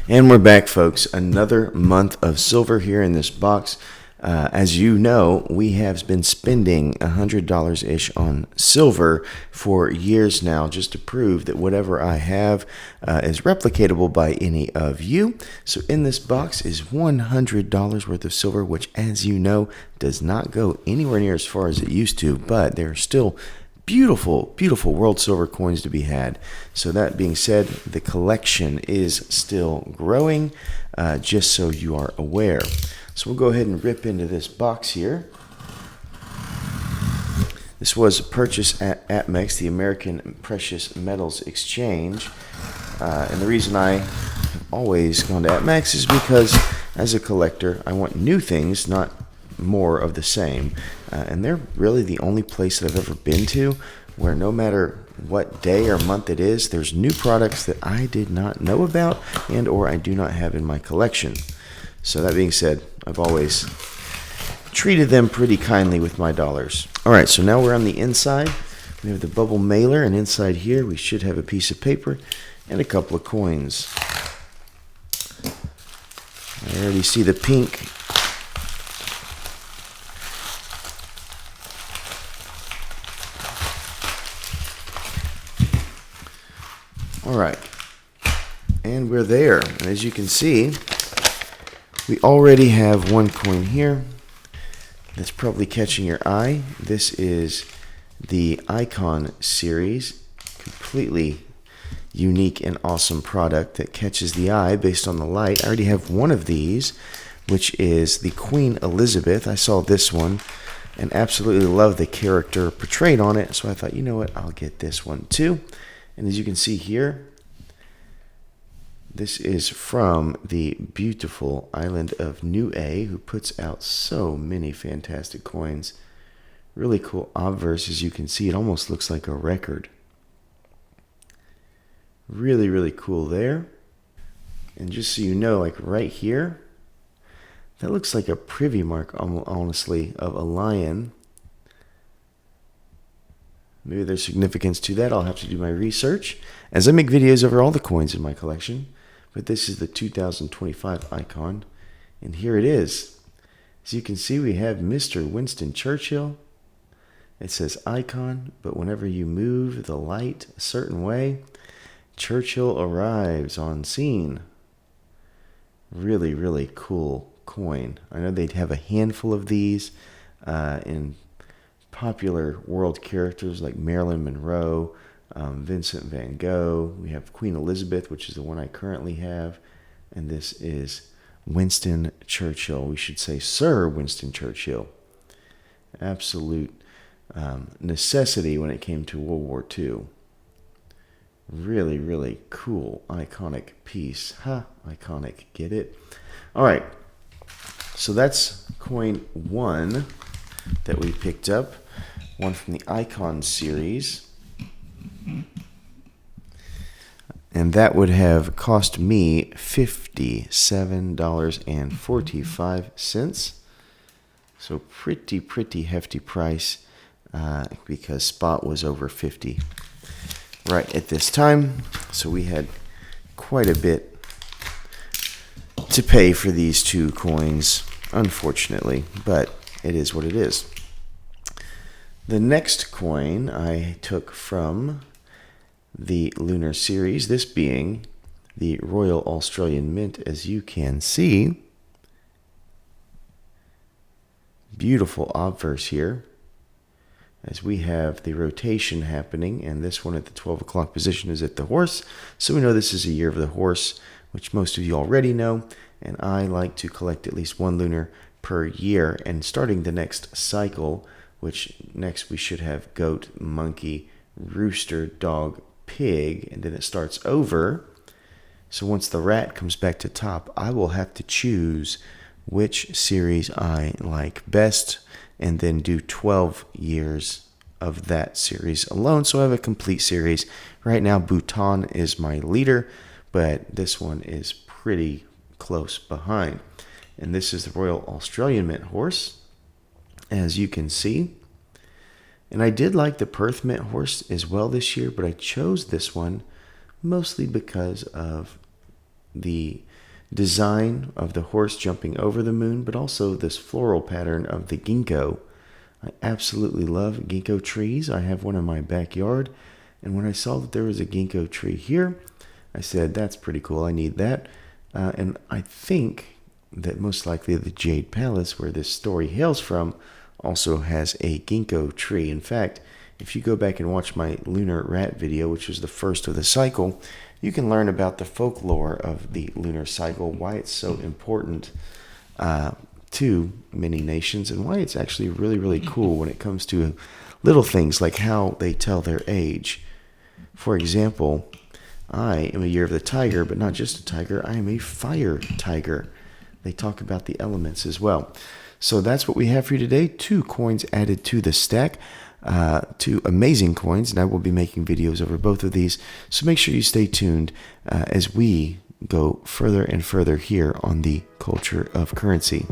And we're back, folks. Another month of silver here in this box. As you know, we have been spending $100-ish on silver for years now, just to prove that whatever I have is replicatable by any of you. So in this box is $100 worth of silver, which, as you know, does not go anywhere near as far as it used to, but there are still beautiful, beautiful world silver coins to be had. So that being said, the collection is still growing, just so you are aware. So we'll go ahead and rip into this box here. This was purchased at APMEX, the American Precious Metals Exchange. And the reason I have always gone to APMEX is because, as a collector, I want new things, not more of the same. And they're really the only place that I've ever been to where no matter what day or month it is, there's new products that I did not know about and or I do not have in my collection. So that being said, I've always treated them pretty kindly with my dollars. All right, so now we're on the inside. We have the bubble mailer, and inside here we should have a piece of paper and a couple of coins. I already see the pink. All right, and we're there. And as you can see, we already have one coin here that's probably catching your eye. This is the Icon series, completely unique and awesome product that catches the eye based on the light. I already have one of these, which is the Queen Elizabeth. I saw this one and absolutely love the character portrayed on it, so I thought, you know what, I'll get this one too. And as you can see here, this is from the beautiful island of Niue, who puts out so many fantastic coins. Really cool obverse. As you can see, it almost looks like a record. Really, really cool there. And just so you know, like right here, that looks like a privy mark, honestly, of a lion. Maybe there's significance to that. I'll have to do my research as I make videos over all the coins in my collection. But this is the 2025 Icon, and here it is. As you can see, we have Mr. Winston Churchill. It says Icon, but whenever you move the light a certain way, Churchill arrives on scene. Really, really cool coin. I know they'd have a handful of these in popular world characters like Marilyn Monroe, Vincent van Gogh. We have Queen Elizabeth, which is the one I currently have. And this is Winston Churchill. We should say Sir Winston Churchill. Absolute necessity when it came to World War II. Really, really cool, iconic piece. Iconic. Get it? All right. So that's coin one that we picked up. One from the Icon series. And that would have cost me $57.45. So pretty hefty price because spot was over 50 right at this time. So we had quite a bit to pay for these two coins, unfortunately, but it is what it is. The next coin I took from the Lunar series, this being the Royal Australian Mint, as you can see. Beautiful obverse here, as we have the rotation happening, and this one at the 12 o'clock position is at the horse, so we know this is a year of the horse, which most of you already know, and I like to collect at least one lunar per year, and starting the next cycle, which next we should have goat, monkey, rooster, dog, pig, and then it starts over. So once the rat comes back to top, I will have to choose which series I like best and then do 12 years of that series alone. So I have a complete series. Right now, Bhutan is my leader, but this one is pretty close behind. And this is the Royal Australian Mint horse, as you can see. And I did like the Perth Mint horse as well this year, but I chose this one mostly because of the design of the horse jumping over the moon, but also this floral pattern of the ginkgo. I absolutely love ginkgo trees. I have one in my backyard, and when I saw that there was a ginkgo tree here, I said, that's pretty cool, I need that. And I think that most likely the Jade Palace, where this story hails from, also has a ginkgo tree. In fact, if you go back and watch my lunar rat video, which was the first of the cycle, you can learn about the folklore of the lunar cycle, why it's so important to many nations, and why it's actually really, really cool when it comes to little things like how they tell their age. For example, I am a year of the tiger, but not just a tiger, I am a fire tiger. They talk about the elements as well. So that's what we have for you today. 2 coins added to the stack. 2 amazing coins, and I will be making videos over both of these. So make sure you stay tuned as we go further and further here on the culture of currency.